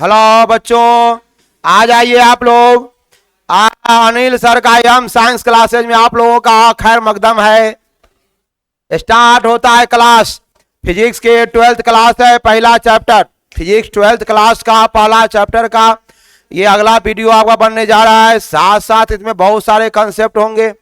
Hello बच्चों, आ जाइए आप लोग। अनिल सर का एम साइंस क्लासेज में आप लोगों का खैर मकदम है। स्टार्ट होता है क्लास। फिजिक्स के 12th क्लास है, पहला चैप्टर फिजिक्स 12th क्लास का पहला चैप्टर का ये अगला वीडियो आपका बनने जा रहा है। साथ साथ इसमें बहुत सारे कंसेप्ट होंगे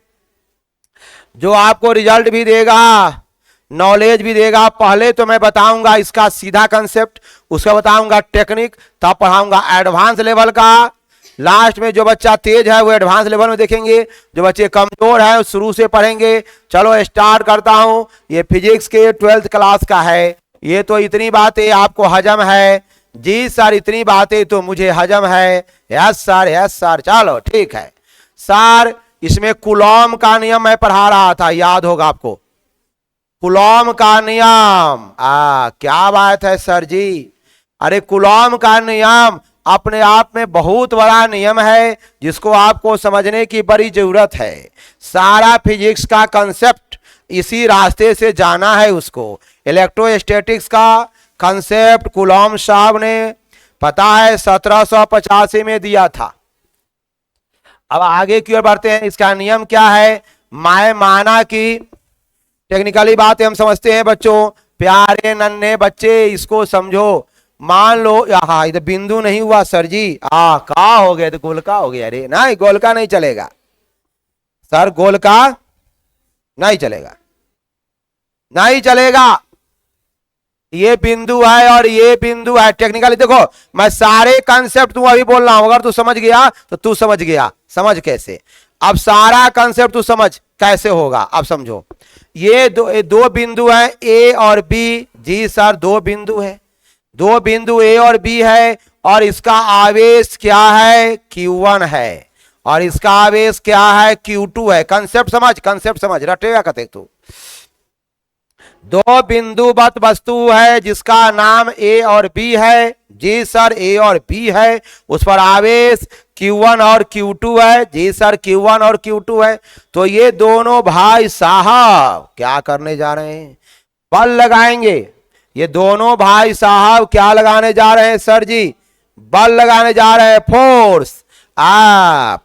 जो आपको रिजल्ट भी देगा, नॉलेज भी देगा। पहले तो मैं बताऊंगा इसका सीधा कंसेप्ट, उसका बताऊंगा टेक्निक, तब पढ़ाऊंगा एडवांस लेवल का। लास्ट में जो बच्चा तेज है वो एडवांस लेवल में देखेंगे, जो बच्चे कमजोर हैं शुरू से पढ़ेंगे। चलो स्टार्ट करता हूं। ये फिजिक्स के 12th क्लास का है। ये तो इतनी बातें आपको हजम है? जी सर, इतनी बातें तो मुझे हजम है। Yes sir, yes sir. चलो ठीक है सर। इसमें कूलॉम का नियम मैं पढ़ा रहा था, याद होगा आपको। कूलॉम का नियम, क्या बात है सर जी। अरे कूलॉम का नियम अपने आप में बहुत बड़ा नियम है जिसको आपको समझने की बड़ी जरूरत है। सारा फिजिक्स का कंसेप्ट इसी रास्ते से जाना है उसको। इलेक्ट्रोस्टैटिक्स का कंसेप्ट कूलॉम साहब ने पता है 1785 में दिया था। अब आगे की ओर बढ़ते हैं। इसका नियम क्या है? मैं माना कि टेक्निकली बातें हम समझते हैं बच्चों। प्यारे नन्हे बच्चे इसको समझो। मान लो यहाँ इधर बिंदु नहीं हुआ सर जी, का हो गया? तो गोलका हो गया। अरे नहीं, गोलका नहीं चलेगा सर, गोलका नहीं चलेगा, नहीं चलेगा। ये बिंदु है और ये बिंदु है। टेक्निकली देखो, मैं सारे कंसेप्ट तू अभी बोल रहा हूं, अगर तू समझ गया तो तू समझ गया। समझ कैसे? अब सारा कंसेप्ट तू समझ कैसे होगा, अब समझो। ये दो बिंदु हैं ए और बी। जी सर, दो बिंदु है, दो बिंदु ए और बी है, और इसका आवेश क्या है? Q1 है, और इसका आवेश क्या है? Q2 है। कंसेप्ट समझ, कंसेप्ट समझ, रटेगा कते तू। दो बिंदुवत वस्तु है जिसका नाम ए और बी है। जी सर, ए और बी है, उस पर आवेश Q1 और Q2 है। जी सर, Q1 और Q2 है। तो ये दोनों भाई साहब क्या करने जा रहे हैं? बल लगाएंगे। ये दोनों भाई साहब क्या लगाने जा रहे हैं सर जी? बल लगाने जा रहे हैं, फोर्स।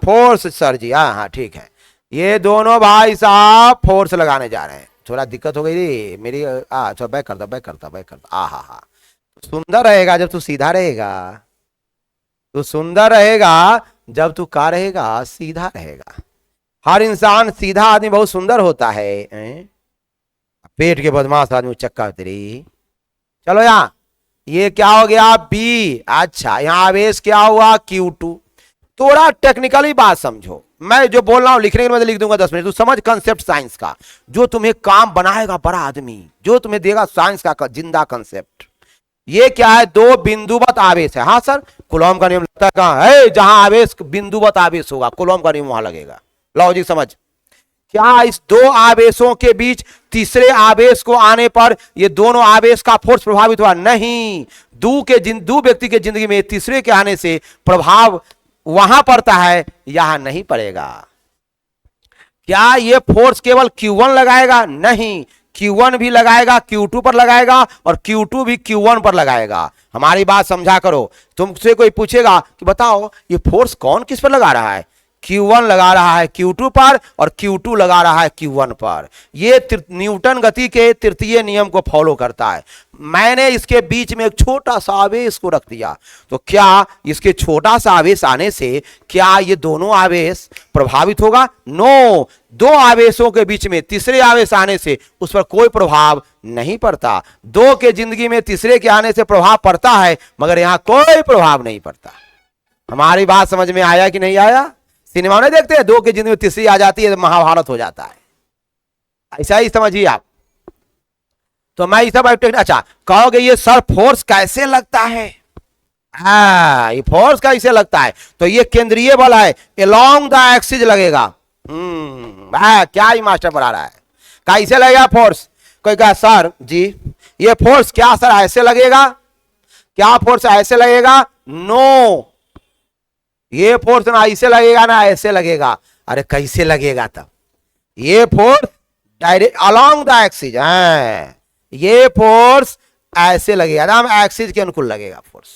फोर्स सर जी, हाँ ठीक है। ये दोनों भाई साहब फोर्स लगाने जा रहे हैं। थोड़ा दिक्कत हो गई थी मेरी। थोड़ा बैक करता, बैक करता, बैक करता। हा। सुंदर रहेगा जब तू सीधा रहेगा, तू सुंदर रहेगा जब तू का रहेगा, सीधा रहेगा। हर इंसान सीधा आदमी बहुत सुंदर होता है। पेट के बदमाश आदमी चक्का तेरी। चलो यहाँ ये क्या हो गया? बी। अच्छा, यहाँ आवेश क्या हुआ? Q2। थोड़ा टेक्निकली बात समझो। मैं जो बोल रहा हूं लिखने के बाद लिख दूंगा 10 मिनट। तू समझ कंसेप्ट साइंस का, जो तुम्हें काम बनाएगा बड़ा आदमी, जो तुम्हें देगा साइंस का जिंदा कंसेप्ट। ये क्या है? दो बिंदुवत आवेश है। हाँ सर, कूलॉम का नियम लगता है कहां है? जहां आवेश बिंदुवत आवेश होगा, कूलॉम का नियम वहां लगेगा। लॉजिक समझ। क्या इस दो आवेशों के बीच तीसरे आवेश को आने पर ये दोनों आवेश का फोर्स प्रभावित हुआ? नहीं। दो व्यक्ति के जिंदगी में तीसरे के आने से प्रभाव वहां पड़ता है, यहां नहीं पड़ेगा। क्या ये फोर्स केवल Q1 लगाएगा? नहीं, Q1 भी लगाएगा, Q2 पर लगाएगा, और Q2 भी Q1 पर लगाएगा। हमारी बात समझा करो। तुमसे कोई पूछेगा कि बताओ ये फोर्स कौन किस पर लगा रहा है? Q1 लगा रहा है Q2 पर, और Q2 लगा रहा है Q1 पर। ये न्यूटन गति के तृतीय नियम को फॉलो करता है। मैंने इसके बीच में एक छोटा सा आवेश को रख दिया, तो क्या इसके छोटा सा आवेश आने से क्या ये दोनों आवेश प्रभावित होगा? नो। दो आवेशों के बीच में तीसरे आवेश आने से उस पर कोई प्रभाव नहीं पड़ता। दो के जिंदगी में तीसरे के आने से प्रभाव पड़ता है, मगर यहां कोई प्रभाव नहीं पड़ता। हमारी बात समझ में आया कि नहीं आया? सिनेमा में देखते हैं, दो की जिंदगी में तीसरी आ जाती है तो महाभारत हो जाता है। ऐसा ही समझिए आप। तो मैं सब अच्छा कहोगे ये सर फोर्स कैसे लगता है? ये फोर्स कैसे लगता है? तो ये केंद्रीय बल है, अलोंग द एक्सिस लगेगा। क्या ही मास्टर पढ़ा रहा है। कैसे लगेगा फोर्स? कोई कहा सर जी ये फोर्स क्या सर ऐसे लगेगा? क्या फोर्स ऐसे लगेगा? नो, ये फोर्स ना ऐसे लगेगा ना ऐसे लगेगा। अरे कैसे लगेगा तब? ये force direct along the axis है, ये फोर्स ऐसे लगेगा ना, एक्सिस के अनुकूल लगेगा फोर्स।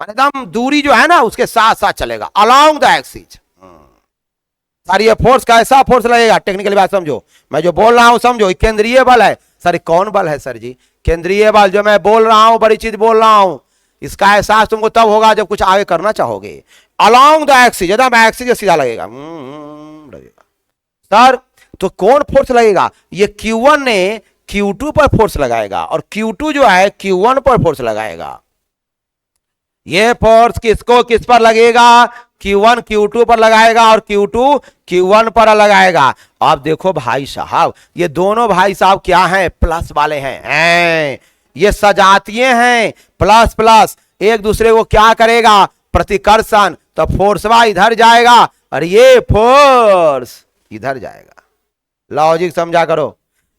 एकदम दूरी जो है ना उसके साथ साथ चलेगा, अलोंग द एक्सिस। सर ये फोर्स कैसा फोर्स लगेगा, टेक्निकल बात समझो, मैं जो बोल रहा हूं समझो, केंद्रीय बल है। सर कौन बल है सर जी? केंद्रीय बल, जो मैं बोल रहा हूं बड़ी चीज बोल रहा हूं, इसका एहसास तुमको तब होगा जब कुछ आगे करना चाहोगे। अलोंग द एक्सिस, एकदम एक्सिस के सीधा लगेगा, लगेगा। सर तो कौन फोर्स लगेगा? ये Q1 ने Q2 पर फोर्स लगाएगा और Q2 जो है Q1 पर फोर्स लगाएगा। ये फोर्स किसको किस पर लगेगा? Q1 Q2 पर लगाएगा और Q2 Q1 पर लगाएगा। आप देखो भाई साहब, ये दोनों भाई साहब क्या हैं? प्लस वाले हैं। ये सजातीय हैं, प्लस प्लस एक दूसरे को क्या करेगा? प्रतिकर्षण। तो फोर्सवा इधर जाएगा और ये फोर्स इधर जाएगा। लॉजिक समझा करो।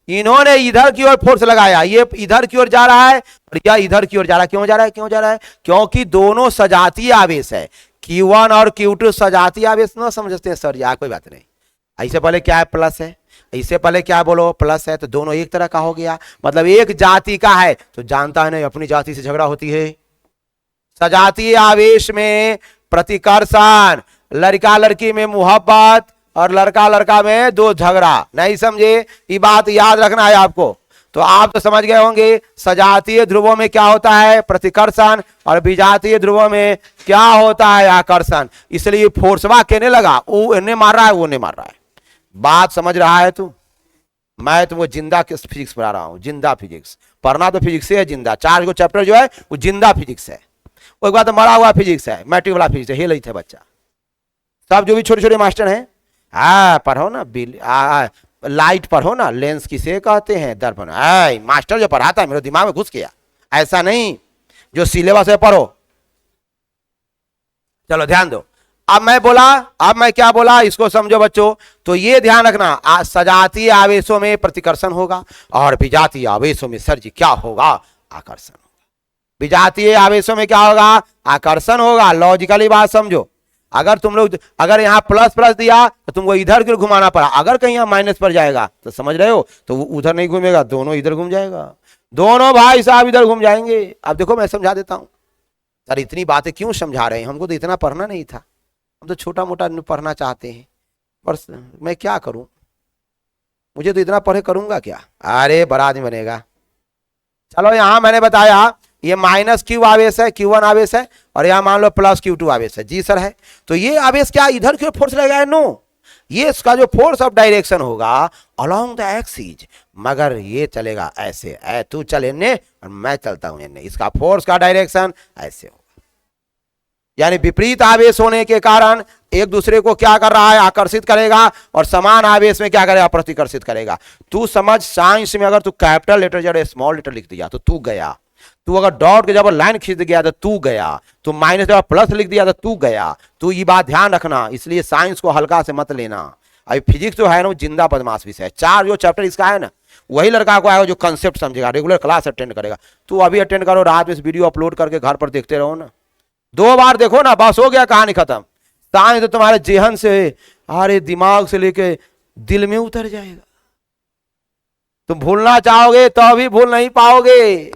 इन्होंने इधर की ओर फोर्स लगाया, ये इधर की ओर जा रहा है और यह इधर की ओर जा रहा है। क्यों जा रहा है? क्यों जा रहा है? क्योंकि दोनों सजातीय आवेश है। Q1 और Q2 सजातीय आवेश ना समझते हैं सर? यार कोई बात नहीं। ऐसे पहले क्या है? प्लस है। इससे पहले क्या बोलो? प्लस है। तो दोनों एक तरह का हो गया, मतलब एक जाति का है। तो जानता है नहीं, अपनी जाति से झगड़ा होती है। सजातीय आवेश में प्रतिकर्षण, लड़का लड़की में मोहब्बत और लड़का लड़का में दो झगड़ा। नहीं समझे? ये बात याद रखना है आपको। तो आप तो समझ गए होंगे सजातीय ध्रुवों में क्या होता है? प्रतिकर्षण, और विजातीय ध्रुवों में क्या होता है? आकर्षण। इसलिए फोर्सवा कहने लगा, वो इन्हें मार रहा है, वो नहीं मार रहा है। बात समझ रहा है तू? मैं तुमको जिंदा फिजिक्स पढ़ा रहा हूं, जिंदा फिजिक्स। पढ़ना तो फिजिक्स से है, जिंदा। 4 चैप्टर जो है वो जिंदा फिजिक्स है। वो एक बात मरा हुआ फिजिक्स है, मैट्रिक वाला फिजिक्स है। हिल थे बच्चा सब, जो भी छोटे छोटे मास्टर हैं। हाँ पढ़ो ना, लाइट पढ़ो ना, लेंस किसे कहते हैं? दर्पण। मास्टर जो पढ़ाता है मेरे दिमाग में घुस गया, ऐसा नहीं जो सिलेबस है पढ़ो। चलो ध्यान दो। अब मैं बोला, अब मैं क्या बोला इसको समझो बच्चों। तो ये ध्यान रखना, सजातीय आवेशों में प्रतिकर्षण होगा और विजातीय आवेशों में सर जी क्या होगा? आकर्षण होगा। विजातीय आवेशों में क्या होगा? आकर्षण होगा। लॉजिकली बात समझो। अगर तुम लोग, अगर यहाँ प्लस प्लस दिया तो तुमको इधर क्यों घुमाना पड़ा? अगर कहीं यहाँ माइनस पर जाएगा तो समझ रहे हो, तो वो उधर नहीं घूमेगा, दोनों इधर घूम जाएगा। दोनों भाई साहब इधर घूम जाएंगे। अब देखो मैं समझा देता हूं। सर इतनी बातें क्यों समझा रहे हैं? हमको तो इतना पढ़ना नहीं था, हम तो छोटा मोटा पढ़ना चाहते हैं। पर मैं क्या करूं, मुझे तो इतना पढ़े करूंगा क्या? अरे बड़ा आदमी बनेगा। चलो यहां मैंने बताया ये माइनस Q आवेश है, Q1 आवेश है, और यहां मान लो प्लस Q2 आवेश है। जी सर है। तो ये आवेश क्या इधर क्यों फोर्स लगेगा? नो, ये इसका जो फोर्स ऑफ डायरेक्शन होगा अलोंग द एक्सिस, मगर ये चलेगा ऐसे, तू चल इन्ने और मैं चलता हूं इन्ने। इसका फोर्स का डायरेक्शन ऐसे होगा। यानी विपरीत आवेश होने के कारण एक दूसरे को क्या कर रहा है? आकर्षित करेगा, और समान आवेश में क्या करेगा? प्रतिकर्षित करेगा। तू समझ, साइंस में अगर तू कैपिटल लेटर जब स्मॉल लेटर लिख दिया तो तू गया। तू अगर डॉट के जब लाइन खींच गया तो तू गया। तू माइनस जब प्लस लिख दिया तो तू गया। तू ये बात ध्यान रखना। इसलिए साइंस को हल्का से मत लेना। अभी फिजिक्स जो है ना वो जिंदा बदमाश विषय है। 4 जो चैप्टर इसका है ना, वही लड़का को आएगा जो कंसेप्ट समझेगा, रेगुलर क्लास अटेंड करेगा। तू अभी अटेंड करो, रात में इस वीडियो अपलोड करके घर पर देखते रहो ना, 2 बार देखो ना, बस हो गया, कहानी खत्म। साइंस तो तुम्हारे जेहन से, अरे दिमाग से लेके दिल में उतर जाएगा। तुम भूलना चाहोगे तो भी भूल नहीं पाओगे।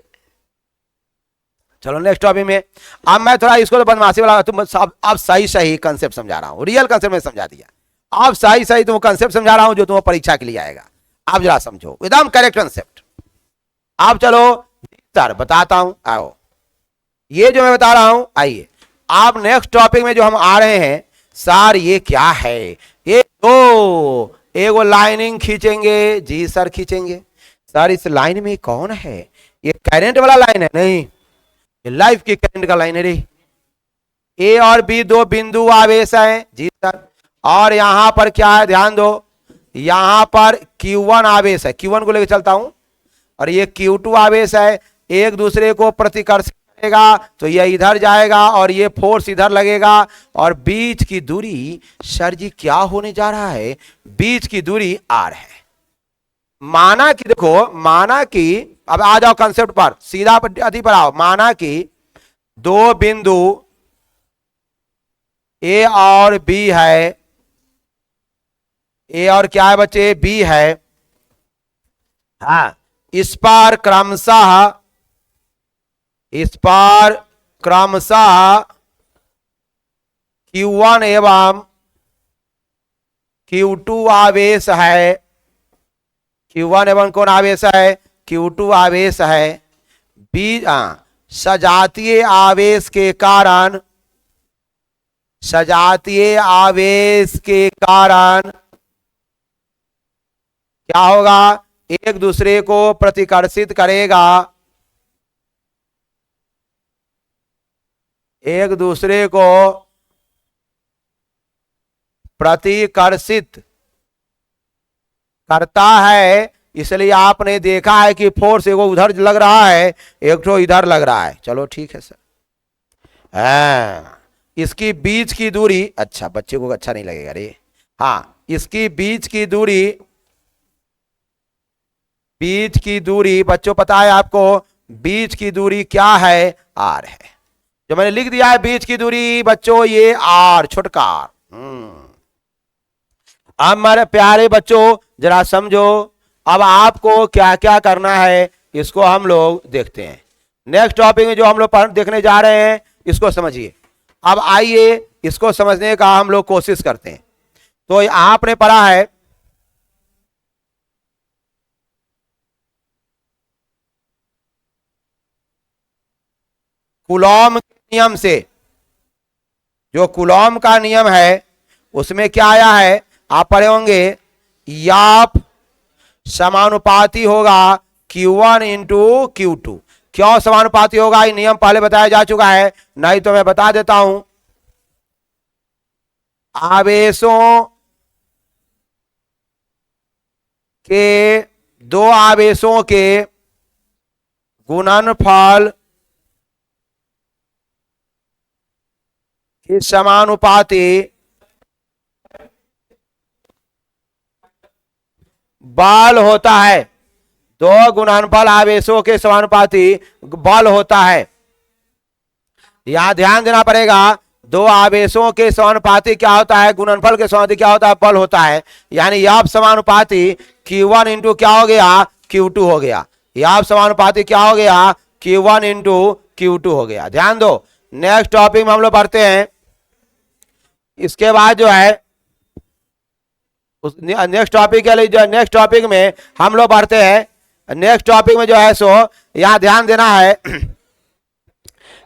चलो नेक्स्ट टॉपिक में। अब मैं थोड़ा इसको तो बदमाशी वाला, तुम अब सही सही कंसेप्ट समझा रहा हूं, रियल कंसेप्ट में समझा दिया। अब सही सही तुम कंसेप्ट समझा रहा हूं जो तुम्हें परीक्षा के लिए आएगा। आप जरा समझो, एकदम करेक्ट कंसेप्ट। आप चलो सर बताता हूं, आओ ये जो मैं बता रहा हूं, आइए आप नेक्स्ट टॉपिक में जो हम आ रहे हैं। सर ये क्या है? ये तो एगो लाइनिंग खींचेंगे। जी सर खींचेंगे। सर इस लाइन में कौन है? ये करंट वाला लाइन है? नहीं, ये लाइफ की करंट का लाइन है रे। ए और बी 2 बिंदु आवेश है। जी सर। और यहां पर क्या है? ध्यान दो, यहां पर Q1 आवेश है। Q1 को लेकर चलता हूं, और ये Q2 आवेश है। एक दूसरे को प्रतिकर्षित करेगा तो ये इधर जाएगा और ये फोर्स इधर लगेगा, और बीच की दूरी सर जी क्या होने जा रहा है? बीच की दूरी R है। माना कि देखो, माना कि अब आ जाओ कंसेप्ट पर, सीधा अधि पर आओ। माना कि 2 बिंदु ए और बी है। ए और क्या है बच्चे? बी है। हाँ, इस पर क्रमशः, इस पर क्रमशः Q1 एवं Q2 आवेश है। Q1 एवं कौन आवेश है? Q2 आवेश है। सजातीय आवेश के कारण, सजातीय आवेश के कारण क्या होगा? एक दूसरे को प्रतिकर्षित करेगा, एक दूसरे को प्रतिकर्षित करता है। इसलिए आपने देखा है कि फोर्स एगो उधर लग रहा है, एक तो इधर लग रहा है। चलो ठीक है सर। इसकी बीच की दूरी, अच्छा बच्चे को अच्छा नहीं लगेगा रे। हाँ, इसकी बीच की दूरी, बीच की दूरी बच्चों पता है आपको, बीच की दूरी क्या है? आर है। जो मैंने लिख दिया है बीच की दूरी बच्चों, ये आर छुटकार। अब मेरे प्यारे बच्चों जरा समझो, अब आपको क्या क्या करना है इसको हम लोग देखते हैं। नेक्स्ट टॉपिक में जो हम लोग देखने जा रहे हैं इसको समझिए। अब आइए इसको समझने का हम लोग कोशिश करते हैं। तो आपने पढ़ा है कूलॉम के नियम से, जो कूलॉम का नियम है उसमें क्या आया है आप पढ़े होंगे, याप समानुपाती होगा Q1 इंटू Q2। क्यों समानुपाती होगा? ये नियम पहले बताया जा चुका है, नहीं तो मैं बता देता हूं। आवेशों के, दो आवेशों के गुणनफल के समानुपाती बल होता है। दो गुणनफल आवेशों के समानुपाती बल होता है। यहां ध्यान देना पड़ेगा, दो आवेशों के समानुपाती क्या होता है? गुणनफल के समानुपाती क्या होता है? बल होता है। यानी याप समानुपाती Q1 इंटू क्या हो गया? Q2 हो गया। याप समानुपाती क्या हो गया? Q1 इंटू Q2 हो गया। ध्यान दो, नेक्स्ट टॉपिक में हम लोग पढ़ते हैं। इसके बाद जो है नेक्स्ट टॉपिक के लिए, जो नेक्स्ट टॉपिक में हम लोग पढ़ते हैं, नेक्स्ट टॉपिक में जो है सो यहां ध्यान देना है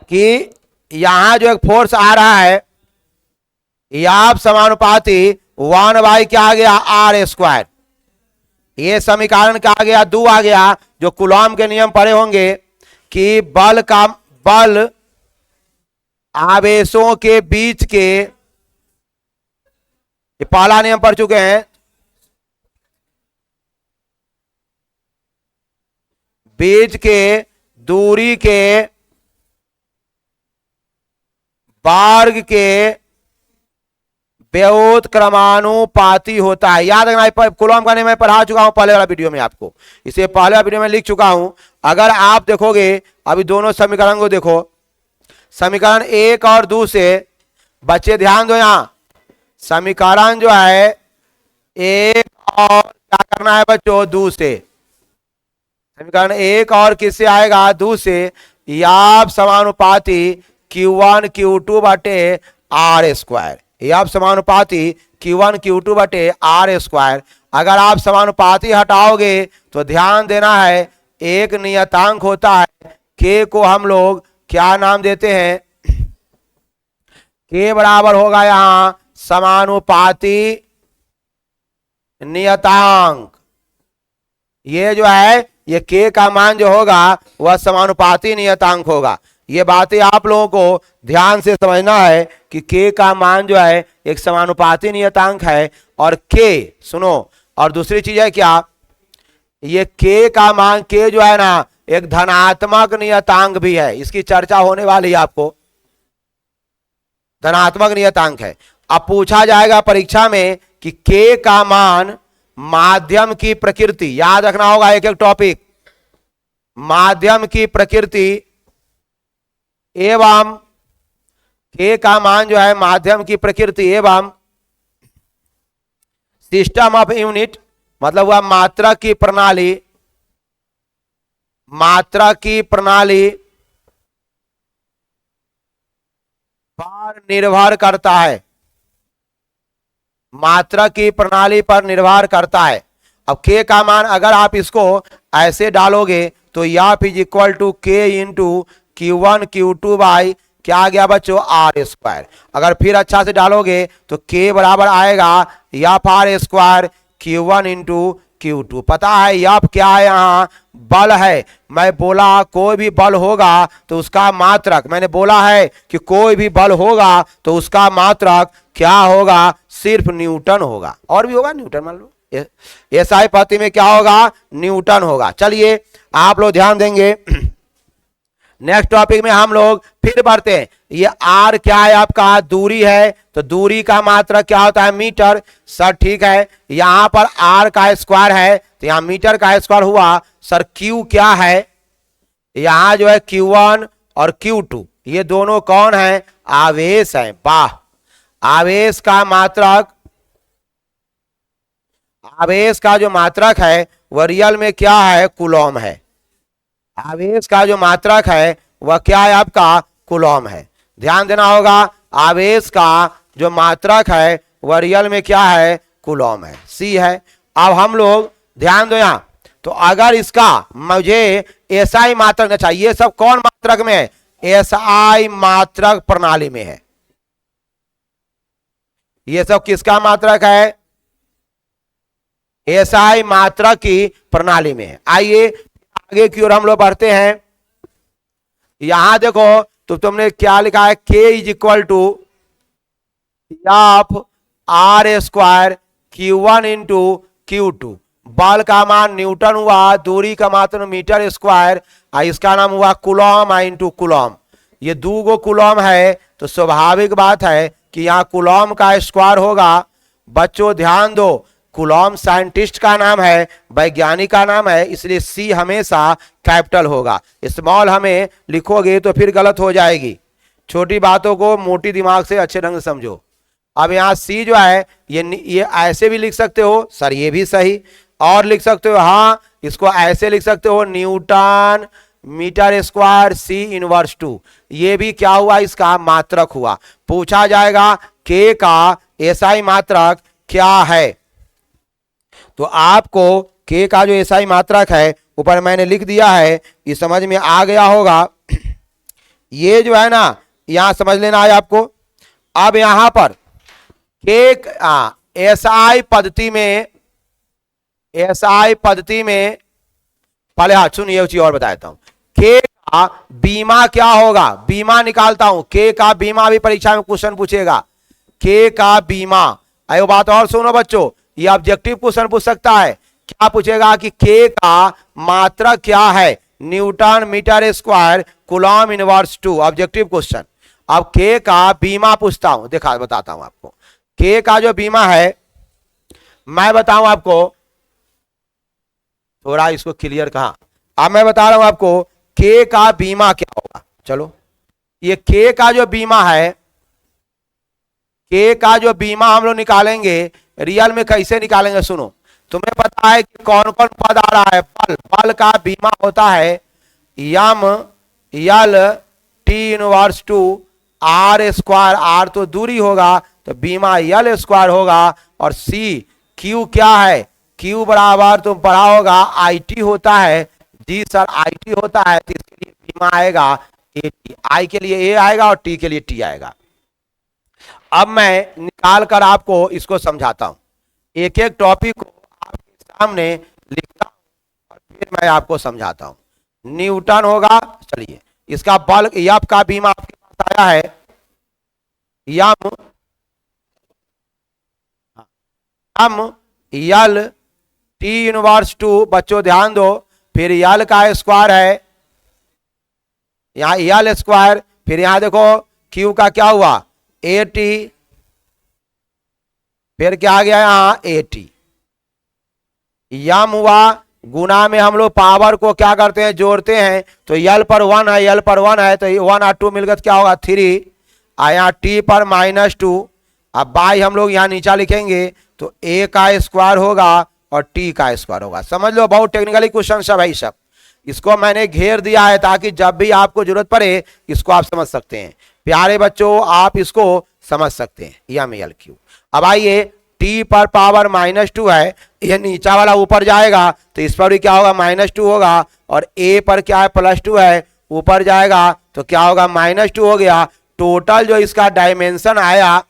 कि यहां जो एक फोर्स आ रहा है, याप समानुपाती 1 बाई क्या आ गया? R square. ये समीकरण क्या आ गया? 2 आ गया। जो कूलॉम के नियम पढ़े होंगे कि बल का, बल आवेशों के बीच के, पहला नियम पढ़ चुके हैं, बीच के दूरी के वर्ग के व्युत्क्रमानुपाती होता है। याद रखना, कूलॉम का नियम मैं पढ़ा चुका हूं पहले वाला वीडियो में आपको, इसे पहले वाला वीडियो में लिख चुका हूं। अगर आप देखोगे अभी दोनों समीकरण को देखो, समीकरण 1 और 2 से बच्चे ध्यान दो, यहां समीकरण जो है 1 और क्या करना है बच्चों? 2 से। समीकरण 1 और किससे आएगा? 2 से। याप समानुपाती Q1 Q2 बटे आर स्क्वायर। याप समानुपाती Q1 Q2 बटे आर स्क्वायर। अगर आप समानुपाती हटाओगे तो ध्यान देना है, एक नियतांक होता है K को हम लोग क्या नाम देते हैं? K बराबर होगा यहां समानुपाती नियतांक। ये जो है, ये K का मान जो होगा वह समानुपाती नियतांक होगा। ये बातें आप लोगों को ध्यान से समझना है कि K का मान जो है एक समानुपाती नियतांक है। और K सुनो, और दूसरी चीज है क्या, ये K का मान, K जो है ना एक धनात्मक नियतांक भी है। इसकी चर्चा होने वाली है आपको, धनात्मक नियतांक है। अब पूछा जाएगा परीक्षा में कि K का मान माध्यम की प्रकृति, याद रखना होगा एक एक टॉपिक, माध्यम की प्रकृति एवं K का मान जो है माध्यम की प्रकृति एवं सिस्टम ऑफ यूनिट, मतलब वह मात्रा की प्रणाली, मात्रा की प्रणाली पर निर्भर करता है, मात्रक की प्रणाली पर निर्भर करता है। अब k का मान अगर आप इसको ऐसे डालोगे तो f इज इक्वल टू के इंटू Q1 Q2 बाई क्या आ गया बच्चों आर स्क्वायर। अगर फिर अच्छा से डालोगे तो k बराबर आएगा F r square Q1 into Q2। पता है एफ क्या है, यहाँ बल है। मैं बोला कोई भी बल होगा तो उसका मात्रक, मैंने बोला है कि कोई भी बल होगा तो उसका मात्रक क्या होगा, सिर्फ न्यूटन होगा। और भी होगा न्यूटन, मान लो एसआई पद्धति में क्या होगा, न्यूटन होगा। चलिए आप लोग ध्यान देंगे। नेक्स्ट टॉपिक में हम लोग फिर बढ़ते हैं। ये आर क्या है आपका, दूरी है, तो दूरी का मात्रक क्या होता है, मीटर। सर ठीक है, यहां पर आर का स्क्वायर है तो यहां मीटर का स्क्वायर हुआ। सर क्यू क्या है, यहां जो है Q1 और Q2 ये दोनों कौन है, आवेश है। वाह, आवेश का मात्रक, आवेश का जो मात्रक है वह रियल में क्या है, कूलॉम है। आवेश का जो मात्रक है वह क्या है आपका, कूलॉम है। ध्यान देना होगा, आवेश का जो मात्रक है वह रियल में क्या है, कूलॉम है, सी है। अब हम लोग ध्यान दो यहां, तो अगर इसका मुझे एसआई मात्रक न चाहिए, ये सब कौन मात्रक में है, एसआई मात्रक प्रणाली में है। ये सब किसका मात्रक है, एसआई मात्रक की प्रणाली में है। आइए आगे की ओर हम लोग बढ़ते हैं। यहां देखो तो तुमने क्या लिखा है, k is equal to f r square Q1 into Q2। बल का मान न्यूटन हुआ, दूरी का मात्रक मीटर स्क्वायर, इसका नाम हुआ कूलॉम इंटू कूलॉम। ये दो गो कूलॉम है तो स्वाभाविक बात है कि यहाँ कूलॉम का स्क्वायर होगा। बच्चों ध्यान दो, कूलॉम साइंटिस्ट का नाम है, वैज्ञानिक का नाम है, इसलिए सी हमेशा कैपिटल होगा। स्मॉल हमें लिखोगे तो फिर गलत हो जाएगी। छोटी बातों को मोटी दिमाग से अच्छे ढंग से समझो। अब यहाँ सी जो है ये ऐसे भी लिख सकते हो, सर ये भी सही, और लिख सकते हो, हाँ इसको ऐसे लिख सकते हो, newton metre square C inverse 2। ये भी क्या हुआ, इसका मात्रक हुआ। पूछा जाएगा के का एसआई मात्रक क्या है, तो आपको के का जो एसआई मात्रक है ऊपर मैंने लिख दिया है, ये समझ में आ गया होगा। ये जो है ना यहां समझ लेना है आपको। अब यहां पर के एसआई पद्धति में, एसआई पद्धति में पहले हाथ सुनिए, उसी और बताता हूं। के का बीमा क्या होगा, बीमा निकालता हूं। के का बीमा भी परीक्षा में क्वेश्चन पूछेगा, के का बीमा। आयो बात और सुनो बच्चों, ये ऑब्जेक्टिव क्वेश्चन पूछ सकता है। क्या पूछेगा कि के का मात्रक क्या है, newton metre square coulomb inverse 2, ऑब्जेक्टिव क्वेश्चन। अब के का बीमा पूछता हूं, देखा बताता हूं आपको। के का जो बीमा है मैं बताऊं आपको, थोड़ा इसको क्लियर कहा। अब मैं बता रहा हूं आपको के का बीमा क्या होगा। चलो ये के का जो बीमा है, के का जो बीमा हम लोग निकालेंगे, रियल में कैसे निकालेंगे सुनो। तुम्हें पता है कि कौन कौन पद आ रहा है, बल, बल का बीमा होता है M L T inverse 2 R square, R तो दूरी होगा तो बीमा यल स्क्वायर होगा, और सी क्यू क्या है, क्यू बराबर तुम पढ़ा होगा आई टी होता है। जी सर आई टी होता है, तो इसके लिए बीमा आएगा ए टी, आई के लिए ए आएगा और टी के लिए टी आएगा। अब मैं निकाल कर आपको इसको समझाता हूं, एक एक टॉपिक को आपके सामने लिखता हूं और फिर मैं आपको समझाता हूं। न्यूटन होगा, चलिए इसका बल यफ का बीमा आपके पास आया है, यम यल टी इनवर्स 2। बच्चों ध्यान दो, फिर यल का स्क्वायर है, यहां यल स्क्वायर, फिर यहां देखो क्यू का क्या हुआ, ए टी, फिर क्या आ गया यहां ए टी। यम हुआ, गुना में हम लोग पावर को क्या करते हैं, जोड़ते हैं, तो यल पर 1 है, यल पर 1 है तो 1 और 2 मिलकर क्या होगा 3, यहाँ टी पर -2। अब बाई हम लोग यहाँ नीचा लिखेंगे तो ए का स्क्वायर होगा और टी का स्क्वायर होगा। समझ लो, बहुत टेक्निकली क्वेश्चन सब है सब। इसको मैंने घेर दिया है ताकि जब भी आपको जरूरत पड़े इसको आप समझ सकते हैं। प्यारे बच्चों आप इसको समझ सकते हैं, MLQ। अब आइए t पर पावर -2 है, ये नीचा वाला ऊपर जाएगा तो इस पर भी क्या होगा -2 होगा, और a पर क्या है +2 है, ऊपर जाएगा तो क्या होगा -2 हो गया। टोटल जो इसका डायमेंशन आया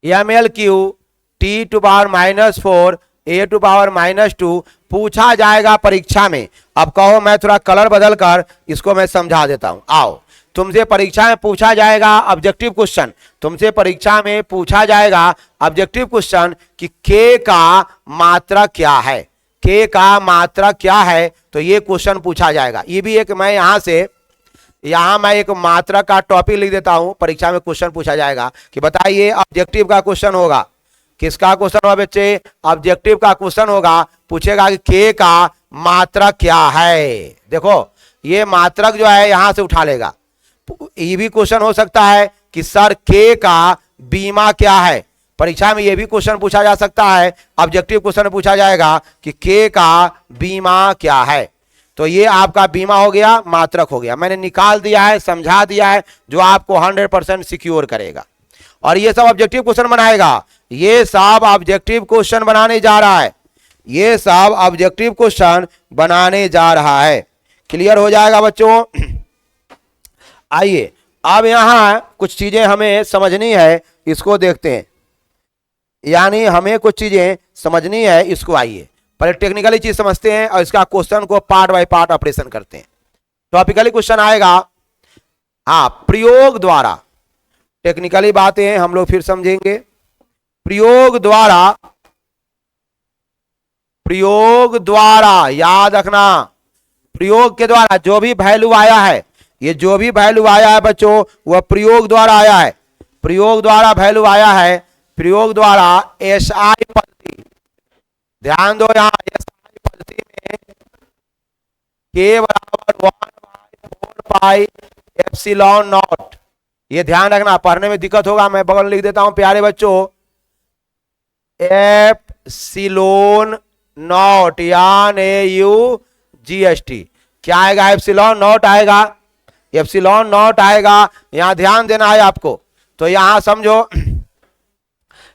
MLQ t⁻⁻4 a⁻⁻2 पूछा जाएगा परीक्षा में। अब कहो मैं थोड़ा कलर बदल कर इसको मैं समझा देता हूं। आओ, तुमसे परीक्षा में पूछा जाएगा ऑब्जेक्टिव क्वेश्चन, तुमसे परीक्षा में पूछा जाएगा ऑब्जेक्टिव क्वेश्चन कि k का मात्रा क्या है, k का मात्रा क्या है, तो ये क्वेश्चन पूछा जाएगा। ये भी एक मैं यहां मैं एक मात्रा का टॉपिक लिख देता हूं, परीक्षा में क्वेश्चन पूछा जाएगा कि बताइए ऑब्जेक्टिव का क्वेश्चन होगा, किसका क्वेश्चन होगा बच्चे, ऑब्जेक्टिव का क्वेश्चन होगा, पूछेगा कि k का मात्रक क्या है। देखो ये मात्रक जो है यहां से उठा लेगा। ये भी क्वेश्चन हो सकता है कि सर k का बीमा क्या है, परीक्षा में ये भी क्वेश्चन पूछा जा सकता है, ऑब्जेक्टिव क्वेश्चन पूछा जाएगा कि k का बीमा क्या है। तो ये आपका बीमा हो गया, मात्रक हो गया, मैंने निकाल दिया है, समझा दिया है, जो आपको 100% सिक्योर करेगा। और ये सब ऑब्जेक्टिव क्वेश्चन बनाएगा, ये सब ऑब्जेक्टिव क्वेश्चन बनाने जा रहा है, ये सब ऑब्जेक्टिव क्वेश्चन बनाने जा रहा है। क्लियर हो जाएगा बच्चों। आइए अब यहां कुछ चीजें हमें समझनी है, इसको देखते हैं, यानी हमें कुछ चीजें समझनी है इसको। आइए पहले टेक्निकली चीज समझते हैं और इसका क्वेश्चन को पार्ट बाय पार्ट ऑपरेशन करते हैं। टॉपिकली क्वेश्चन आएगा, हाँ प्रयोग द्वारा, टेक्निकली बातें हम लोग फिर समझेंगे। प्रयोग द्वारा याद रखना, प्रयोग के द्वारा जो भी वैल्यू आया है, ये जो भी वैल्यू आया है बच्चों वह प्रयोग द्वारा आया है, प्रयोग द्वारा वैल्यू आया है, प्रयोग द्वारा SI पद्धति, ध्यान दो यहां SI पद्धति में k = 1/4πε0। ये ध्यान रखना, पढ़ने में दिक्कत होगा, मैं बगल लिख देता हूं प्यारे बच्चों, ε0 यानी UGST क्या आएगा, ε0 आएगा, ε0 आएगा। यहां ध्यान देना है आपको, तो यहां समझो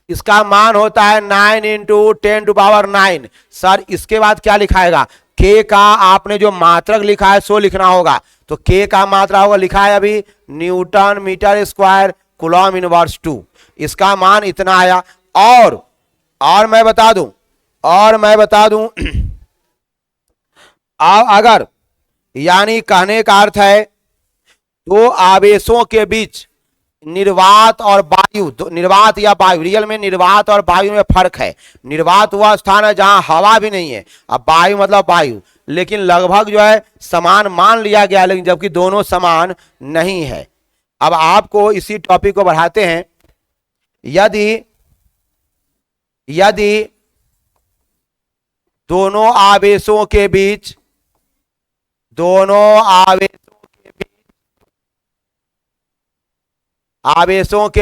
इसका मान होता है 9 × 10⁹। सर इसके बाद क्या लिखाएगा, k का आपने जो मात्रक लिखा है सो लिखना होगा, तो k का मात्रा होगा, लिखा है अभी Nm², Coulomb−2, इसका मान इतना आया। और मैं बता दूं अगर यानी कहने का अर्थ है दो आवेशों के बीच निर्वात और वायु, निर्वात या वायु, रियल में निर्वात और वायु में फर्क है। निर्वात हुआ स्थान है जहां हवा भी नहीं है, अब वायु मतलब वायु, लेकिन लगभग जो है समान मान लिया गया, लेकिन जबकि दोनों समान नहीं है। अब आपको इसी टॉपिक को बढ़ाते हैं, यदि दोनों आवेशों के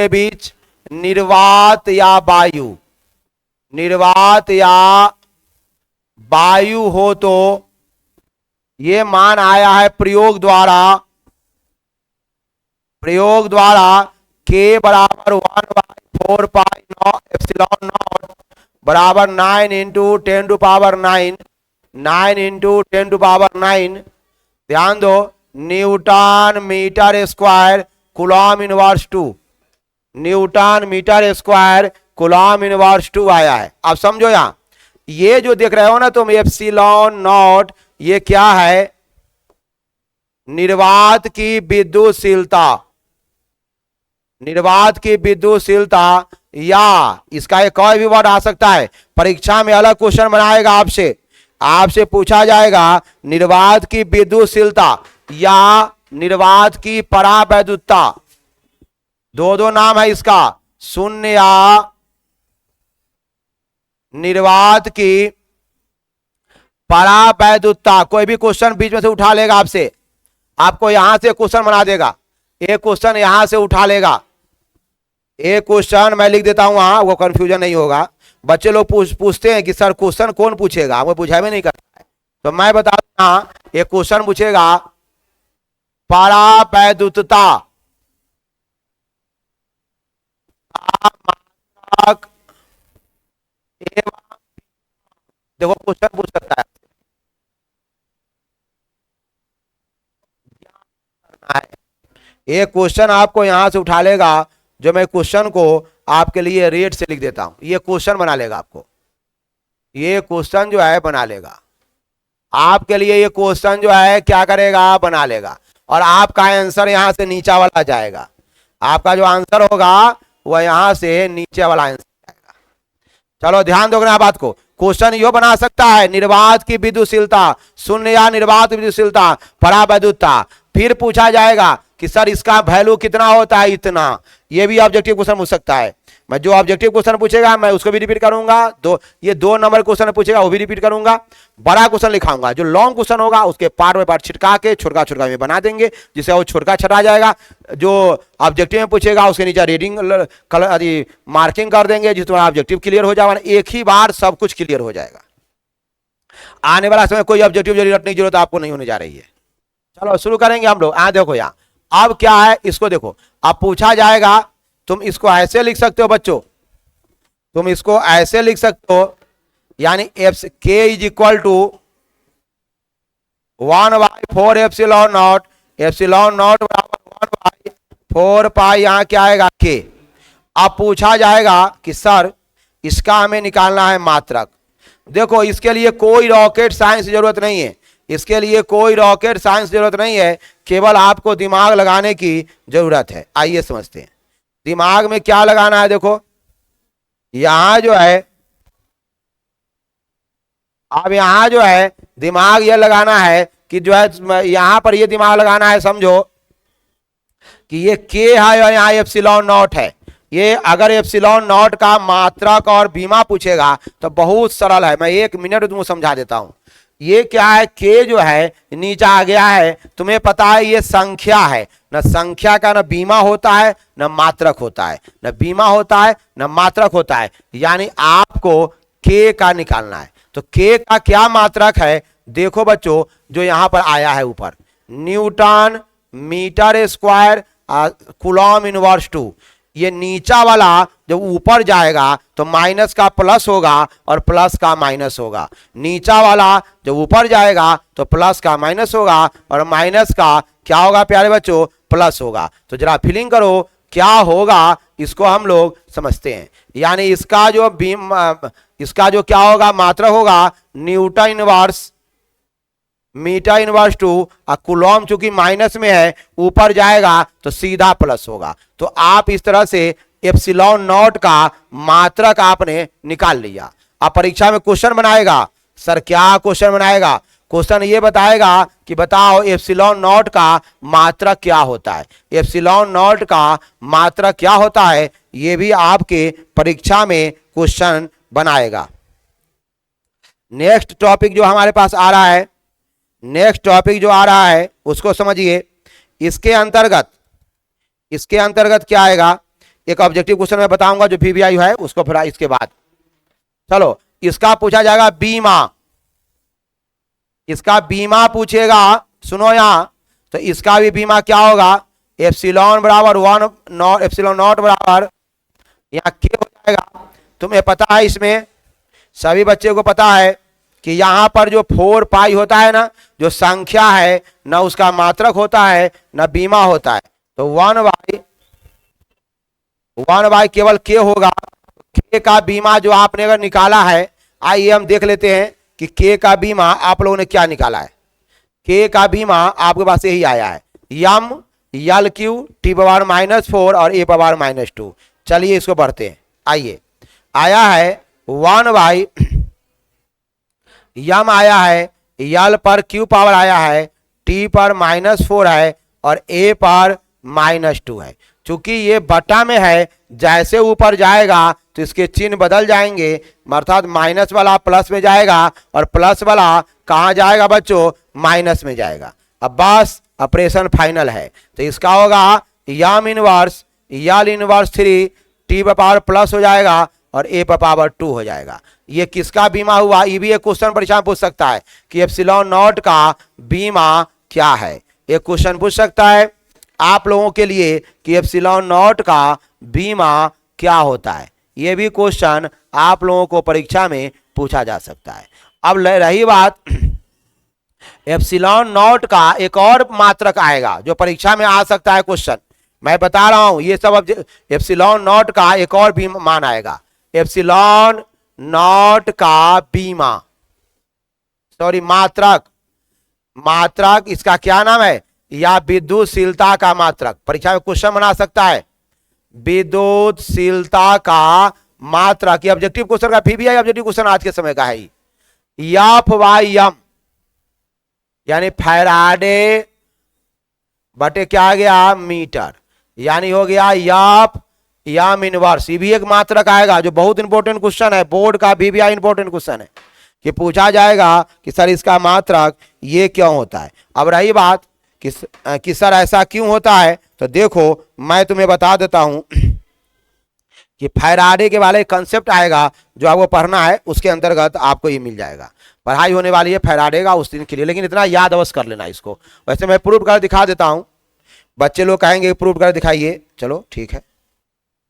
बीच निर्वात या वायु हो तो ये मान आया है प्रयोग द्वारा k = 1/4πε0 बराबर 9 × 10⁹। ध्यान दो, Nm², Coulomb−2, Nm², Coulomb−2 आया है। अब समझो यहां ये जो देख रहे हो ना तुम ε0, ये क्या है, निर्वात की विद्युतशीलता, या इसका एक और भी वर्ड आ सकता है, परीक्षा में अलग क्वेश्चन बनाएगा, आपसे पूछा जाएगा निर्वात की विद्युतशीलता या निर्वात की परावैद्युतता, दो नाम है इसका, शून्य या निर्वात की परावैद्युतता। कोई भी क्वेश्चन बीच में से उठा लेगा, आपको यहां से क्वेश्चन बना देगा, एक क्वेश्चन यहां से उठा लेगा, एक क्वेश्चन मैं लिख देता हूं वहां, वो कंफ्यूजन नहीं होगा। बच्चे लोग पूछते हैं कि सर क्वेश्चन कौन पूछेगा, वो पूछा भी नहीं करता है, तो मैं बता दूं एक क्वेश्चन पूछेगा परावैद्युतता, देखो क्वेश्चन पूछ सकता है, एक क्वेश्चन आपको यहां से उठा लेगा, जो मैं क्वेश्चन को आपके लिए रेट से लिख देता हूं, ये क्वेश्चन बना लेगा आपको, ये क्वेश्चन जो है बना लेगा आपके लिए, ये क्वेश्चन जो है क्या करेगा, बना लेगा, और आपका आंसर यहां से नीचा वाला जाएगा, आपका जो आंसर होगा वह यहां से नीचे वाला आंसर जाएगा। चलो ध्यान दो ना बात को, क्वेश्चन यो बना सकता है, निर्वात की विद्युतशीलता शून्य या निर्वात विद्युतशीलता परावैद्युतता, फिर पूछा जाएगा कि सर इसका वैल्यू कितना होता है, इतना, ये भी ऑब्जेक्टिव क्वेश्चन पूछ सकता है। मैं जो ऑब्जेक्टिव क्वेश्चन पूछेगा मैं उसको भी रिपीट करूंगा, ये 2 नंबर क्वेश्चन पूछेगा वो भी रिपीट करूंगा, बड़ा क्वेश्चन लिखाऊंगा, जो लॉन्ग क्वेश्चन होगा उसके पार्ट बाय पार्ट छिटका के छोटका छोटका में बना देंगे, जिससे वो छोटका छटा जाएगा। जो ऑब्जेक्टिव में पूछेगा उसके नीचे रीडिंग कलर मार्किंग कर देंगे, जिस तुम्हारा ऑब्जेक्टिव क्लियर हो जाएगा, एक ही बार सब कुछ क्लियर हो जाएगा। आने वाला समय कोई ऑब्जेक्टिव रटने की जरूरत आपको नहीं होने जा रही है। चलो शुरू करेंगे हम लोग। देखो यहाँ अब क्या है, इसको देखो, अब पूछा जाएगा, तुम इसको ऐसे लिख सकते हो बच्चों, तुम इसको ऐसे लिख सकते हो, यानी f k is equal to 1/4 epsilon naught, epsilon naught बराबर 1/4 पाई, यहां क्या आएगा के। अब पूछा जाएगा कि सर इसका हमें निकालना है मात्रक। देखो इसके लिए कोई रॉकेट साइंस की जरूरत नहीं है, इसके लिए कोई रॉकेट साइंस जरूरत नहीं है, केवल आपको दिमाग लगाने की जरूरत है। आइए समझते हैं दिमाग में क्या लगाना है। देखो यहां जो है, अब यहां जो है दिमाग यह लगाना है कि जो है यहां पर यह दिमाग लगाना है, समझो कि ये के है और यहां एप्सिलॉन नॉट है। ये अगर एप्सिलॉन नॉट का मात्रक और बीमा पूछेगा तो बहुत सरल है, मैं 1 मिनट तुमको समझा देता हूं। ये क्या है, के जो है नीचे आ गया है, तुम्हें पता है ये संख्या है, न संख्या का न बीमा होता है न मात्रक होता है, न बीमा होता है न मात्रक होता है, यानी आपको के का निकालना है। तो के का क्या मात्रक है, देखो बच्चों जो यहां पर आया है ऊपर, newton metre square coulomb inverse 2, ये नीचा वाला जब ऊपर जाएगा तो माइनस का प्लस होगा और प्लस का माइनस होगा, नीचा वाला जब ऊपर जाएगा तो प्लस का माइनस होगा और माइनस का क्या होगा प्यारे बच्चों, प्लस होगा। तो जरा फीलिंग करो क्या होगा, इसको हम लोग समझते हैं। यानी इसका जो क्या होगा, मात्रक होगा न्यूटन इनवर्स मीटर इनवर्स 2, और कूलॉम चूंकि माइनस में है ऊपर जाएगा तो सीधा प्लस होगा। तो आप इस तरह से एप्सिलॉन नॉट का मात्रक आपने निकाल लिया। अब परीक्षा में क्वेश्चन बनाएगा, सर क्या क्वेश्चन बनाएगा, क्वेश्चन ये बताएगा कि बताओ एप्सिलॉन नॉट का मात्रक क्या होता है, एप्सिलॉन नॉट का मात्रक क्या होता है, ये भी आपके परीक्षा में क्वेश्चन बनाएगा। नेक्स्ट टॉपिक जो हमारे पास आ रहा है, नेक्स्ट टॉपिक जो आ रहा है उसको समझिए। इसके अंतर्गत क्या आएगा, एक ऑब्जेक्टिव क्वेश्चन मैं बताऊंगा जो पीबीआई है उसको, फिर इसके बाद चलो इसका पूछा जाएगा बीमा, इसका बीमा पूछेगा, सुनो यहां, तो इसका भी बीमा क्या होगा, एप्सिलॉन बराबर 1 एप्सिलॉन नॉट बराबर यहां के हो जाएगा। तुम्हें पता है, इसमें सभी बच्चे को पता है कि यहां पर जो 4 पाई होता है ना, जो संख्या है, न उसका मात्रक होता है न बीमा होता है, तो 1/1 केवल के होगा। के का बीमा जो आपने अगर निकाला है, आइए हम देख लेते हैं कि के का बीमा आप लोगों ने क्या निकाला है। के का बीमा आपके पास यही आया है, यम यल क्यू टी पावर -4 और ए पावर -2। चलिए इसको बढ़ते हैं, आइए आया है 1/, यम आया है, यल पर क्यू पावर आया है, टी पर -4 है और ए पर -2 है। चूंकि ये बटा में है, जैसे ऊपर जाएगा तो इसके चिन्ह बदल जाएंगे, अर्थात माइनस वाला प्लस में जाएगा और प्लस वाला कहां जाएगा बच्चों, माइनस में जाएगा। अब बस ऑपरेशन फाइनल है, तो इसका होगा यम इनवर्स यल इनवर्स 3 टी पर पावर प्लस हो जाएगा और ए पर पावर 2 हो जाएगा। ये किसका बीमा हुआ, ये भी एक क्वेश्चन परीक्षा में पूछ सकता है कि एप्सिलॉन नॉट का बीमा क्या है। एक क्वेश्चन पूछ सकता है आप लोगों के लिए कि एप्सिलॉन नॉट का बीमा क्या होता है, ये भी क्वेश्चन आप लोगों को परीक्षा में पूछा जा सकता है। अब रही बात एप्सिलॉन नॉट का एक और मात्रक आएगा जो परीक्षा में आ सकता है क्वेश्चन, मैं बता रहा हूं ये सब। अब एप्सिलॉन नॉट का एक और भी मान आएगा, एप्सिलॉन नॉट का बीमा, सॉरी मात्रक, मात्रक इसका क्या नाम है, या विद्युतशीलता का मात्रक, परीक्षा में क्वेश्चन बना सकता है। विद्युतशीलता का मात्रक, ये ऑब्जेक्टिव क्वेश्चन का पीबीआई ऑब्जेक्टिव क्वेश्चन आज के समय का है। एफ बाई एम यानी फैराडे बटे क्या आ गया मीटर, यानी हो गया एफ एम इनवर्स। ये भी एक मात्रक आएगा जो बहुत इंपॉर्टेंट क्वेश्चन है, बोर्ड का पीबीआई इंपॉर्टेंट क्वेश्चन है कि पूछा जाएगा कि सर इसका मात्रक ये क्यों होता है। अब रही बात कि सर ऐसा क्यों होता है, तो देखो मैं तुम्हें बता देता हूं कि फैराडे के वाले कंसेप्ट आएगा जो आपको पढ़ना है, उसके अंतर्गत आपको ये मिल जाएगा। पढ़ाई होने वाली है फैराडे का उस दिन के लिए, लेकिन इतना याद अवश्य कर लेना इसको। वैसे मैं प्रूफ कर दिखा देता हूं, बच्चे लोग कहेंगे प्रूफ कर दिखाइए, चलो ठीक है।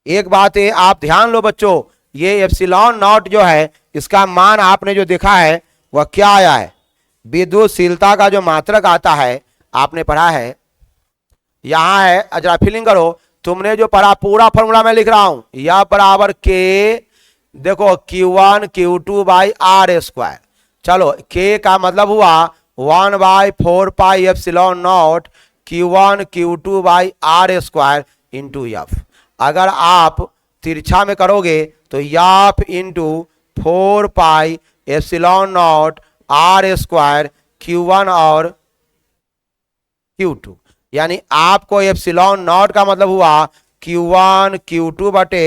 एक बात है आप ध्यान लो बच्चों, ये एप्सिलॉन नॉट जो है इसका मान आपने जो देखा है वह क्या आया है, विद्युतशीलता का जो मात्रक आता है आपने पढ़ा है, यहां है, जरा फिलिंग करो। तुमने जो पढ़ा पूरा फॉर्मूला मैं लिख रहा हूं, यह बराबर के, देखो Q1 Q2 by r square. चलो के का मतलब हुआ 1/4 pi epsilon naught Q1 Q2 by r square into f. अगर आप तिरछा में करोगे तो f into 4 pi epsilon naught r square Q1 और Q2, यानी आपको एप्सिलॉन नॉट का मतलब हुआ Q1 Q2 बटे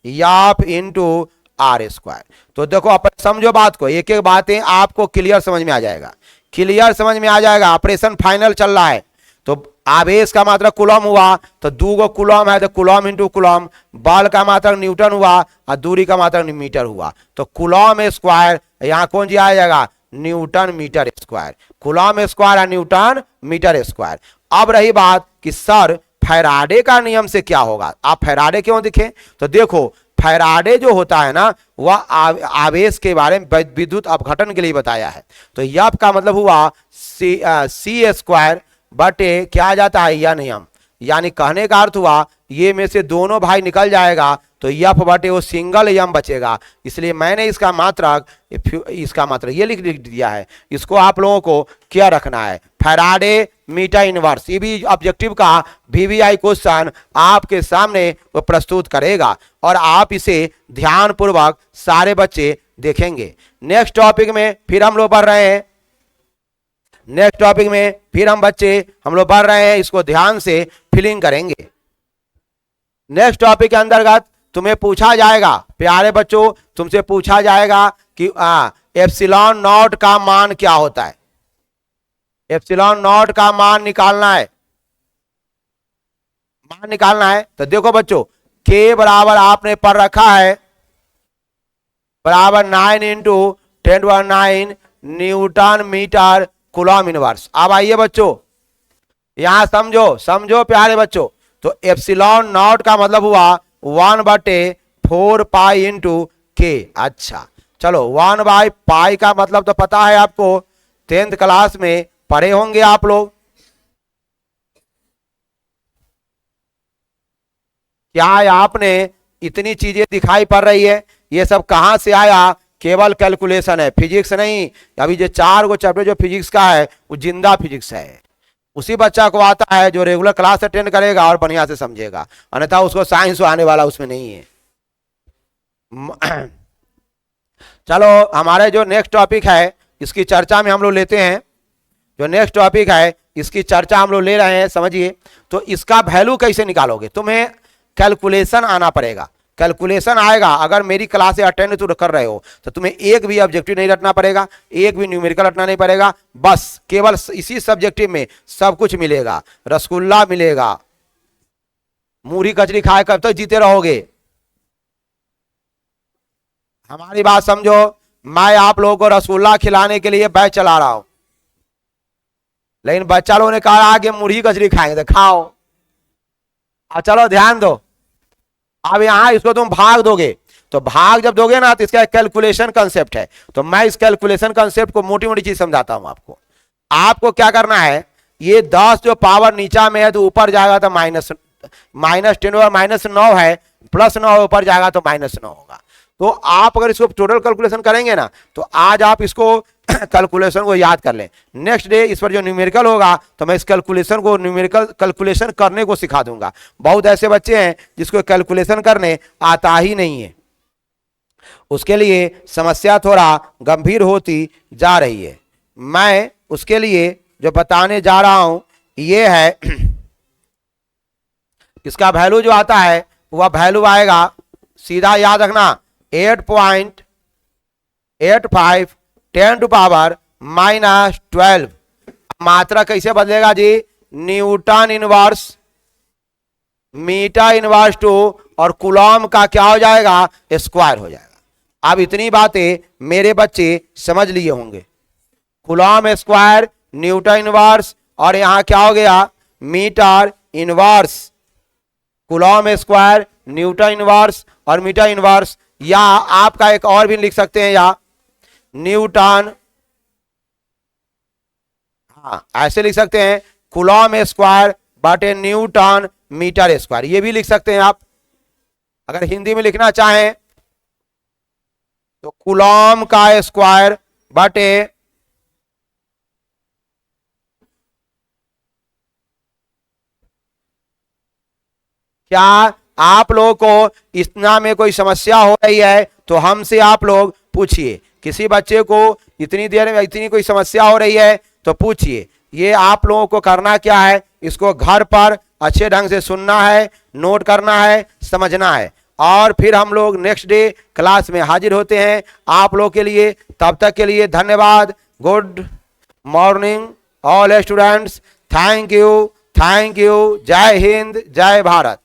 एफ इंटू आर स्क्वायर। तो देखो आप समझो बात को, एक एक बातें आपको क्लियर समझ में आ जाएगा, क्लियर समझ में आ जाएगा। ऑपरेशन फाइनल चल रहा है तो आवेश का मात्रक कूलम हुआ तो 2 कूलम है तो कूलम इंटू कूलम, बल का मात्रक न्यूटन हुआ और दूरी का मात्रक मीटर हुआ, तो कूलम स्क्वायर यहाँ कौन जी आ जाएगा, newton metre square, coulomb square और न्यूटन मीटर स्क्वायर। अब रही बात कि सर फैराडे का नियम से क्या होगा, आप फैराडे क्यों दिखे, तो देखो फैराडे जो होता है ना वह आवेश के बारे में विद्युत अपघटन के लिए बताया है। तो एफ का मतलब हुआ सी स्क्वायर बटे क्या आ जाता है यह नियम, यानी कहने का अर्थ हुआ ये में से दोनों भाई निकल जाएगा तो एफ बटे वो सिंगल यम बचेगा, इसलिए मैंने इसका मात्रक ये लिख दिया है। इसको आप लोगों को क्या रखना है, फैराडे मीटर इनवर्स। ये भी ऑब्जेक्टिव का वीवीआई क्वेश्चन आपके सामने वो प्रस्तुत करेगा और आप इसे ध्यानपूर्वक सारे बच्चे देखेंगे। नेक्स्ट टॉपिक में फिर हम लोग बढ़ रहे हैं, नेक्स्ट टॉपिक में फिर हम लोग बढ़ रहे हैं, इसको ध्यान से फिलिंग करेंगे। नेक्स्ट टॉपिक के अंतर्गत तुम्हें पूछा जाएगा, प्यारे बच्चों तुमसे पूछा जाएगा कि एप्सिलॉन नॉट का मान क्या होता है, एप्सिलॉन नॉट का मान निकालना है, मान निकालना है। तो देखो बच्चों के बराबर आपने पढ़ रखा है बराबर 9 into 10⁹ newton metre coulomb inverse. अब आइए बच्चों यहां समझो प्यारे बच्चों, तो एप्सिलॉन नॉट का मतलब हुआ 1/4 पाई इंटू के। अच्छा चलो 1/पाई का मतलब तो पता है आपको, 10th क्लास में पढ़े होंगे आप लोग। क्या आपने इतनी चीजें दिखाई पड़ रही है, ये सब कहां से आया, केवल कैलकुलेशन है, फिजिक्स नहीं। अभी जो 4 चैप्टर जो फिजिक्स का है वो जिंदा फिजिक्स है, उसी बच्चा को आता है जो रेगुलर क्लास अटेंड करेगा और बढ़िया से समझेगा, अन्यथा उसको साइंस आने वाला उसमें नहीं है। चलो हमारे जो नेक्स्ट टॉपिक है इसकी चर्चा में हम लोग लेते हैं, जो नेक्स्ट टॉपिक है इसकी चर्चा हम लोग ले रहे हैं। समझिए तो इसका वैल्यू कैसे निकालोगे, तुम्हें कैलकुलेशन आना पड़ेगा, कैलकुलेशन आएगा। अगर मेरी क्लासे अटेंड तो कर रहे हो तो तुम्हें एक भी ऑब्जेक्टिव नहीं रटना पड़ेगा, एक भी न्यूमेरिकल रटना नहीं पड़ेगा, बस केवल इसी सब्जेक्टिव में सब कुछ मिलेगा, रसगुल्ला मिलेगा, मूढ़ी कचरी खाए कब तक जीते रहोगे। हमारी बात समझो, मैं आप लोगों को रसगुल्ला खिलाने के लिए बैच चला रहा हूं, लेकिन बच्चा लोगों ने कहा कि मूढ़ी कचरी खाएंगे, तो खाओ। चलो ध्यान दो, अब यहाँ इसको तुम भाग दोगे, तो भाग जब दोगे ना तो इसका एक कैलकुलेशन कंसेप्ट है। तो मैं इस कैलकुलेशन कंसेप्ट को मोटी मोटी चीज समझाता हूं आपको। आपको क्या करना है, ये 10 जो पावर नीचा में है तो ऊपर जाएगा तो -10 और -9 है, +9 ऊपर जाएगा तो -9 होगा। तो आप अगर इसको टोटल कैलकुलेशन करेंगे ना तो आज आप इसको कैलकुलेशन को याद कर लें। नेक्स्ट डे इस पर जो न्यूमेरिकल होगा तो मैं इस कैलकुलेशन को न्यूमेरिकल कैलकुलेशन करने को सिखा दूंगा। बहुत ऐसे बच्चे हैं जिसको कैलकुलेशन करने आता ही नहीं है, उसके लिए समस्या थोड़ा गंभीर होती जा रही है। मैं उसके लिए जो बताने जा रहा हूं ये है, इसका वैल्यू जो आता है वह वैल्यू आएगा, सीधा याद रखना, 8.85 10⁻⁻12। मात्रा कैसे बदलेगा जी, newton inverse metre inverse two और कूलॉम का क्या हो जाएगा, स्क्वायर हो जाएगा। अब इतनी बातें मेरे बच्चे समझ लिए होंगे। कूलॉम स्क्वायर, न्यूटन इनवर्स और यहां क्या हो गया, metre inverse. Coulomb square, newton inverse और मीटर इनवर्स, या आपका एक और भी लिख सकते हैं, या न्यूटन, हाँ ऐसे लिख सकते हैं, कूलॉम स्क्वायर बटे न्यूटन मीटर स्क्वायर, ये भी लिख सकते हैं आप। अगर हिंदी में लिखना चाहें तो कूलॉम का स्क्वायर बटे क्या आप लोगों को इतना में कोई समस्या हो रही है तो हमसे आप लोग पूछिए। किसी बच्चे को इतनी देर में इतनी कोई समस्या हो रही है तो पूछिए। ये आप लोगों को करना क्या है, इसको घर पर अच्छे ढंग से सुनना है, नोट करना है, समझना है, और फिर हम लोग नेक्स्ट डे क्लास में हाजिर होते हैं आप लोग के लिए। तब तक के लिए धन्यवाद। Good morning all students, thank you, जय हिंद, जय भारत।